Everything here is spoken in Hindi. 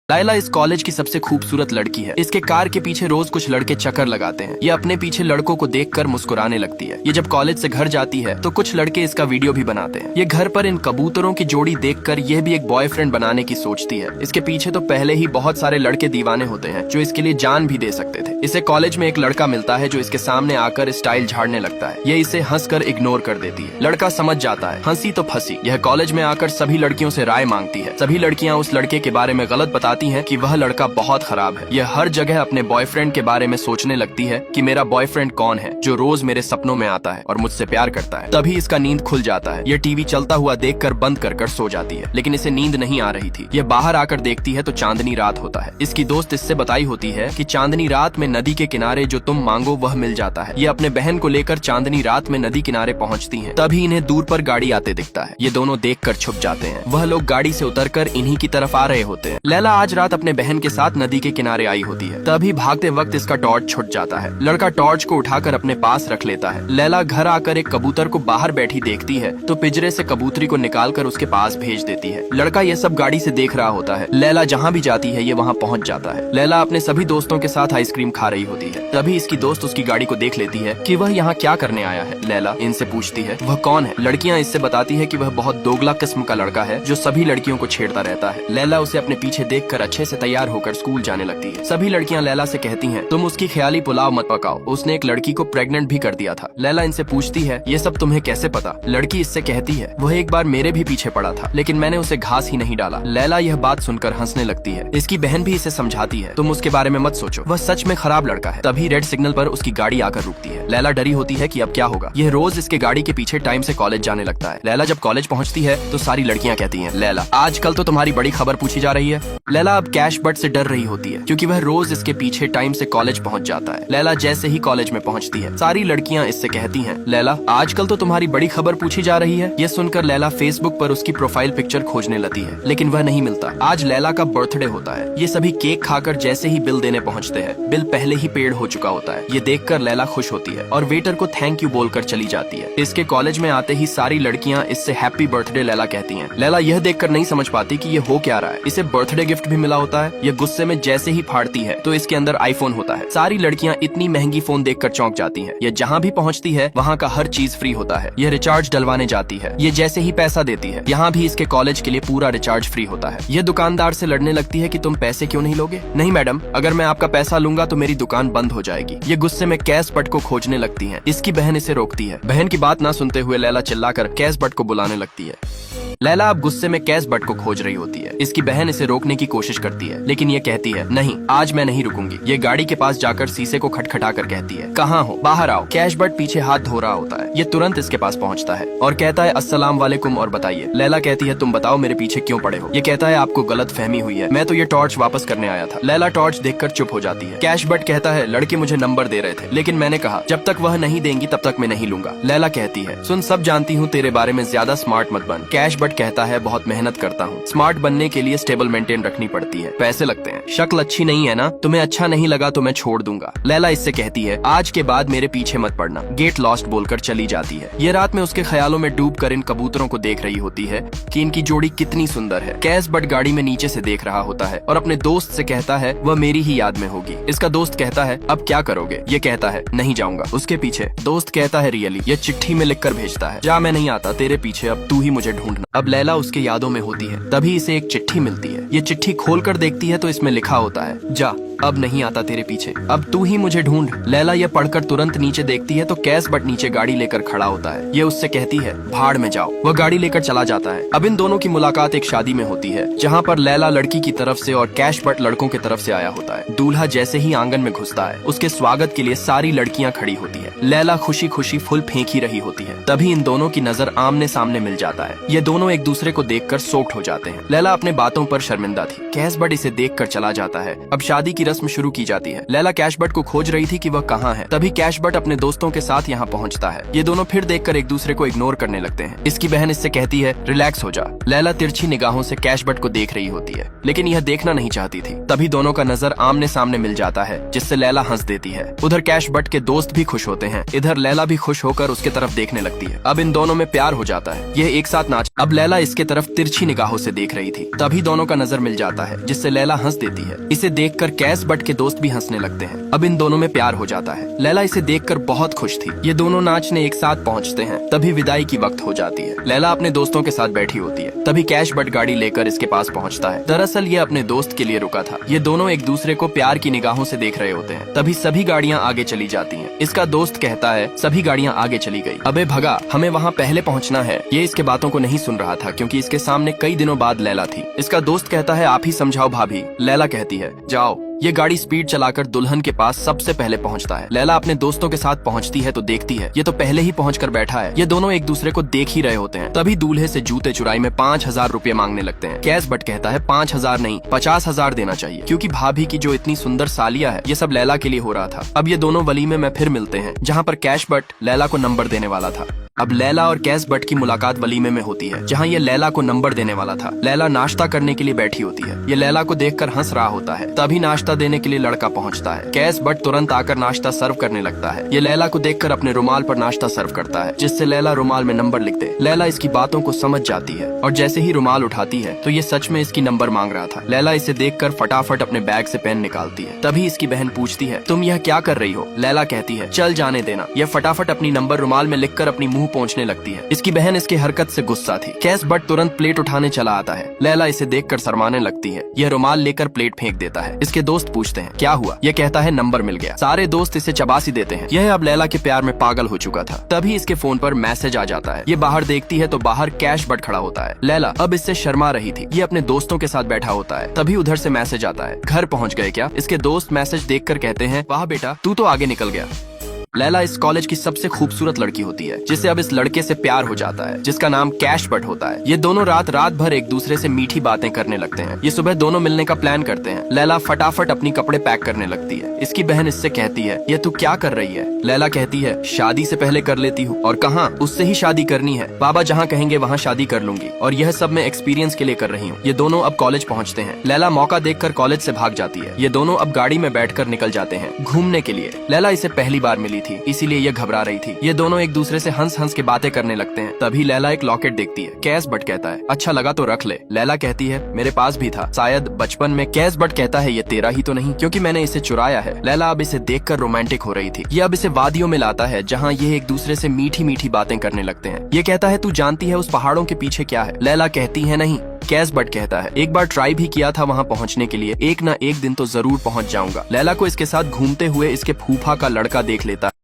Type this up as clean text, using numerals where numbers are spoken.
लाइला इस कॉलेज की सबसे खूबसूरत लड़की है। इसके कार के पीछे रोज कुछ लड़के चक्कर लगाते हैं। ये अपने पीछे लड़कों को देखकर मुस्कुराने लगती है। ये जब कॉलेज से घर जाती है तो कुछ लड़के इसका वीडियो भी बनाते हैं। ये घर पर इन कबूतरों की जोड़ी देखकर यह भी एक बॉयफ्रेंड बनाने की सोचती है। इसके पीछे तो पहले ही बहुत सारे लड़के दीवाने होते हैं जो इसके लिए जान भी दे सकते थे। इसे कॉलेज में एक लड़का मिलता है जो इसके सामने आकर स्टाइल झाड़ने लगता है। ये इसे हंसकर इग्नोर कर देती है। लड़का समझ जाता है, हंसी तो फंसी। यह कॉलेज में आकर सभी लड़कियों से राय मांगती है। सभी लड़कियां उस लड़के के बारे में गलत बताती हैं कि वह लड़का बहुत खराब है। यह हर जगह अपने बॉयफ्रेंड के बारे में सोचने लगती है कि मेरा बॉयफ्रेंड कौन है जो रोज मेरे सपनों में आता है और मुझसे प्यार करता है। तभी इसका नींद खुल जाता है। यह टीवी चलता हुआ देखकर बंद कर सो जाती है, लेकिन इसे नींद नहीं आ रही थी। यह बाहर आकर देखती है तो चांदनी रात होता है। इसकी दोस्त इससे बताई होती है कि चांदनी रात में नदी के किनारे जो तुम मांगो वह मिल जाता है। ये अपने बहन को लेकर चांदनी रात में नदी किनारे पहुंचती हैं। तभी इन्हें दूर पर गाड़ी आते दिखता है। ये दोनों देखकर छुप जाते हैं। वह लोग गाड़ी से उतरकर इन्हीं की तरफ आ रहे होते हैं। लैला आज रात अपने बहन के साथ नदी के किनारे आई होती है। तभी भागते वक्त इसका टॉर्च छूट जाता है। लड़का टॉर्च को उठाकर अपने पास रख लेता है। लैला घर आकर एक कबूतर को बाहर बैठी देखती है तो पिंजरे से कबूतरी को निकालकर उसके पास भेज देती है। लड़का ये सब गाड़ी से देख रहा होता है। लैला जहाँ भी जाती है ये वहाँ पहुँच जाता है। लैला अपने सभी दोस्तों के साथ आइसक्रीम खा रही होती है। तभी इसकी दोस्त उसकी गाड़ी को देख लेती है कि वह यहाँ क्या करने आया है। लैला इनसे पूछती है वह कौन है। लड़कियाँ इससे बताती है कि वह बहुत दोगला किस्म का लड़का है जो सभी लड़कियों को छेड़ता रहता है। लैला उसे अपने पीछे देखकर अच्छे से तैयार होकर स्कूल जाने लगती है। सभी लड़कियां लैला से कहती हैं तुम उसकी ख्याली पुलाव मत पकाओ, उसने एक लड़की को प्रेग्नेंट भी कर दिया था। लैला इनसे पूछती है ये सब तुम्हें कैसे पता। लड़की इससे कहती है वह एक बार मेरे भी पीछे पड़ा था लेकिन मैंने उसे घास ही नहीं डाला। लैला यह बात सुनकर हंसने लगती है। इसकी बहन भी इसे समझाती है तुम उसके बारे में मत सोचो, वह सच में खराब लड़का है। तभी रेड सिग्नल पर उसकी गाड़ी आकर रुकती है। लैला डरी होती है कि अब क्या होगा। यह रोज इसके गाड़ी के पीछे टाइम से कॉलेज जाने लगता है। लैला जब कॉलेज पहुंचती है तो सारी लड़कियां कहती हैं लैला आजकल तो तुम्हारी बड़ी खबर पूछी जा रही है। लैला अब कैश बट से डर रही होती है क्योंकि वह रोज इसके पीछे टाइम से कॉलेज पहुंच जाता है। लैला जैसे ही कॉलेज में पहुंचती है सारी लड़कियां इससे कहती हैं लैला आजकल तो तुम्हारी बड़ी खबर पूछी जा रही है। यह सुनकर लैला फेसबुक पर उसकी प्रोफाइल पिक्चर खोजने लगती है लेकिन वह नहीं मिलता। आज लैला का बर्थडे होता है। ये सभी केक खाकर जैसे ही बिल देने पहुंचते हैं बिल पहले ही पेड हो चुका होता है। ये देखकर लैला खुश होती है और वेटर को थैंक यू बोलकर चली जाती है। इसके कॉलेज में आते ही सारी लड़कियां इससे हैप्पी बर्थडे लैला कहती हैं। लैला यह देखकर नहीं समझ पाती कि ये हो क्या रहा है। इसे बर्थडे गिफ्ट भी मिला होता है। ये गुस्से में जैसे ही फाड़ती है तो इसके अंदर आईफोन होता है। सारी लड़कियां इतनी महंगी फोन देखकर चौंक जाती हैं। ये जहां भी पहुंचती है वहां का हर चीज फ्री होता है। ये रिचार्ज डलवाने जाती है। ये जैसे ही पैसा देती है यहाँ भी इसके कॉलेज के लिए पूरा रिचार्ज फ्री होता है। ये दुकानदार से लड़ने लगती है कि तुम पैसे क्यों नहीं लोगे। नहीं मैडम, अगर मैं आपका पैसा लूंगा तो मेरी दुकान बंद हो जाएगी। ये गुस्से में कैश बट को खोजने लगती है। इसकी बहन इसे रोकती है। बहन की बात ना सुनते हुए लैला चिल्लाकर कैश बट को बुलाने लगती है। लैला अब गुस्से में कैश बट को खोज रही होती है। इसकी बहन इसे रोकने की कोशिश करती है लेकिन ये कहती है नहीं, आज मैं नहीं रुकूंगी। ये गाड़ी के पास जाकर शीशे को खटखटा कर कहती है कहाँ हो, बाहर आओ। कैश बट पीछे हाथ धो रहा होता है। ये तुरंत इसके पास पहुंचता है और कहता है अस्सलाम वालेकुम और बताइए। लैला कहती है तुम बताओ मेरे पीछे क्यों पड़े हो। ये कहता है आपको गलत फहमी हुई है, मैं तो ये टॉर्च वापस करने आया था। लैला टॉर्च देखकर चुप हो जाती है। कैश बट कहता है लड़के मुझे नंबर दे रहे थे लेकिन मैंने कहा जब तक वह नहीं देंगी तब तक मैं नहीं लूंगा। लैला कहती है सुन, सब जानती हूँ तेरे बारे में, ज्यादा स्मार्ट मत बन। कैश बट कहता है बहुत मेहनत करता हूँ। स्मार्ट बनने के लिए स्टेबल मेंटेन रखनी पड़ती है, पैसे लगते हैं। शक्ल अच्छी नहीं है ना, तुम्हें अच्छा नहीं लगा तो मैं छोड़ दूंगा। लैला इससे कहती है आज के बाद मेरे पीछे मत पड़ना। गेट लॉस्ट बोलकर चली जाती है। ये रात में उसके ख्यालों में डूबकर इन कबूतरों को देख रही होती है कि इनकी जोड़ी कितनी सुंदर है। कैश बट गाड़ी में नीचे से देख रहा होता है और अपने दोस्त से कहता है वह मेरी ही याद में होगी। इसका दोस्त कहता है अब क्या करोगे। ये कहता है नहीं जाऊंगा। उसके पीछे दोस्त कहता है रियली। ये चिट्ठी में लिखकर भेजता है जा मैं नहीं आता तेरे पीछे, अब तू ही मुझे ढूंढना। अब लैला उसके यादों में होती है। तभी इसे एक चिट्ठी मिलती है। ये चिट्ठी खोलकर देखती है तो इसमें लिखा होता है जा अब नहीं आता तेरे पीछे, अब तू ही मुझे ढूंढ। लैला यह पढ़कर तुरंत नीचे देखती है तो कैश बट नीचे गाड़ी लेकर खड़ा होता है। ये उससे कहती है भाड़ में जाओ। वह गाड़ी लेकर चला जाता है। अब इन दोनों की मुलाकात एक शादी में होती है जहाँ पर लैला लड़की की तरफ से और कैश बट लड़कों की तरफ से आया होता है। दूल्हा जैसे ही आंगन में घुसता है उसके स्वागत के लिए सारी लड़कियां खड़ी होती है। लैला खुशी खुशी फुल फेंक ही रही होती है। तभी इन दोनों की नजर आमने सामने मिल जाता है। ये दोनों एक दूसरे को देखकर सोक्ड हो जाते हैं। लैला अपने बातों पर शर्मिंदा थी। कैश बट इसे देखकर चला जाता है। अब शादी की रस्म शुरू की जाती है। लैला कैश बट को खोज रही थी कि वह कहाँ है। तभी कैश बट अपने दोस्तों के साथ यहाँ पहुँचता है। ये दोनों फिर देखकर एक दूसरे को इग्नोर करने लगते हैं। इसकी बहन इससे कहती है रिलैक्स हो जा। लैला तिरछी निगाहों से कैश बट को देख रही होती है, लेकिन यह देखना नहीं चाहती थी। तभी दोनों का नजर आमने सामने मिल जाता है, जिससे लैला हंस देती है। उधर कैश बट के दोस्त भी खुश होते हैं। इधर लैला भी खुश होकर उसके तरफ देखने लगती है। अब इन दोनों में प्यार हो जाता है। यह एक साथ नाच। अब लैला इसके तरफ तिरछी निगाहों से देख रही थी। तभी दोनों का नजर मिल जाता है, जिससे लैला हंस देती है। इसे देखकर कैश बट के दोस्त भी हंसने लगते हैं। अब इन दोनों में प्यार हो जाता है। लैला इसे देखकर बहुत खुश थी। ये दोनों नाचने एक साथ पहुंचते हैं। तभी विदाई की वक्त हो जाती है। लैला अपने दोस्तों के साथ बैठी होती है। तभी कैश बट गाड़ी लेकर इसके पास पहुंचता है। दरअसल ये अपने दोस्त के लिए रुका था। ये दोनों एक दूसरे को प्यार की निगाहों से देख रहे होते हैं। तभी सभी गाड़ियां आगे चली जाती हैं। इसका दोस्त कहता है सभी गाड़ियां आगे चली गई। अबे भगा, हमें वहाँ पहले पहुँचना है। ये इसके बातों को नहीं सुन रहा था, क्योंकि इसके सामने कई दिनों बाद लैला थी। इसका दोस्त कहता है आप ही समझाओ भाभी। लैला कहती है जाओ। ये गाड़ी स्पीड चलाकर दुल्हन के पास सबसे पहले पहुंचता है। लैला अपने दोस्तों के साथ पहुंचती है तो देखती है ये तो पहले ही पहुंचकर बैठा है। ये दोनों एक दूसरे को देख ही रहे होते हैं। तभी दूल्हे से जूते चुराई में 5,000 रुपए मांगने लगते हैं। कैश बट कहता है 5,000 नहीं 50,000 देना चाहिए, क्योंकि भाभी की जो इतनी सुंदर सालिया है ये सब लैला के लिए हो रहा था। अब ये दोनों वलीमे में फिर मिलते हैं, जहाँ पर कैश बट लैला को नंबर देने वाला था। अब लैला और कैश बट की मुलाकात वलीमे में होती है, जहाँ ये लैला को नंबर देने वाला था। लैला नाश्ता करने के लिए बैठी होती है। ये लैला को देखकर हंस रहा होता है। तभी नाश्ता देने के लिए लड़का पहुँचता है। कैश बट तुरंत आकर नाश्ता सर्व करने लगता है। ये लैला को देखकर अपने रुमाल पर नाश्ता सर्व करता है, जिससे लैला रुमाल में नंबर लिख दे। लैला इसकी बातों को समझ जाती है और जैसे ही रुमाल उठाती है तो ये सच में इसकी नंबर मांग रहा था। लैला इसे देखकर फटाफट अपने बैग से पेन निकालती है। तभी इसकी बहन पूछती है तुम यह क्या कर रही हो। लैला कहती है चल जाने देना। यह फटाफट अपनी नंबर रुमाल में लिखकर अपनी मुंह पोंछने लगती है। इसकी बहन इसकी हरकत से गुस्सा थी। कैश बट तुरंत प्लेट उठाने चला आता है। लैला इसे देखकर शर्माने लगती है। यह रुमाल लेकर प्लेट फेंक देता है। इसके दोस्त पूछते हैं क्या हुआ। यह कहता है नंबर मिल गया। सारे दोस्त इसे चबासी देते हैं। यह अब लैला के प्यार में पागल हो चुका था। तभी इसके फोन पर मैसेज आ जाता है। ये बाहर देखती है तो बाहर कैश बट खड़ा होता है। लैला अब इससे शर्मा रही थी। ये अपने दोस्तों के साथ बैठा होता है। तभी उधर से मैसेज आता है घर पहुँच गए क्या। इसके दोस्त मैसेज देखकर कहते हैं वाह बेटा तू तो आगे निकल गया। लैला इस कॉलेज की सबसे खूबसूरत लड़की होती है, जिसे अब इस लड़के से प्यार हो जाता है, जिसका नाम कैश बट होता है। ये दोनों रात भर एक दूसरे से मीठी बातें करने लगते हैं। ये सुबह दोनों मिलने का प्लान करते हैं। लैला फटाफट अपनी कपड़े पैक करने लगती है। इसकी बहन इससे कहती है ये तू क्या कर रही है। लैला कहती है शादी से पहले कर लेती हूँ। और कहाँ, उससे ही शादी करनी है। बाबा जहाँ कहेंगे वहाँ शादी कर लूंगी, और यह सब मैं एक्सपीरियंस के लिए कर रही हूँ। ये दोनों अब कॉलेज पहुँचते हैं। लैला मौका देखकर कॉलेज से भाग जाती है। ये दोनों अब गाड़ी में बैठकर निकल जाते हैं घूमने के लिए। लैला इसे पहली बार मिली थी, इसीलिए यह घबरा रही थी। ये दोनों एक दूसरे से हंस हंस के बातें करने लगते हैं। तभी लैला एक लॉकेट देखती है। कैश बट कहता है अच्छा लगा तो रख ले। लैला कहती है मेरे पास भी था, शायद बचपन में। कैश बट कहता है ये तेरा ही तो नहीं, क्योंकि मैंने इसे चुराया है। लैला अब इसे देखकर रोमांटिक हो रही थी। ये अब इसे वादियों में लाता है, जहाँ ये एक दूसरे से मीठी मीठी बातें करने लगते हैं। ये कहता है तू जानती है उस पहाड़ों के पीछे क्या है। लैला कहती है नहीं। कैश बट कहता है एक बार ट्राई भी किया था वहाँ पहुँचने के लिए, एक न एक दिन तो जरूर पहुँच जाऊंगा। लैला को इसके साथ घूमते हुए इसके फूफा का लड़का देख लेता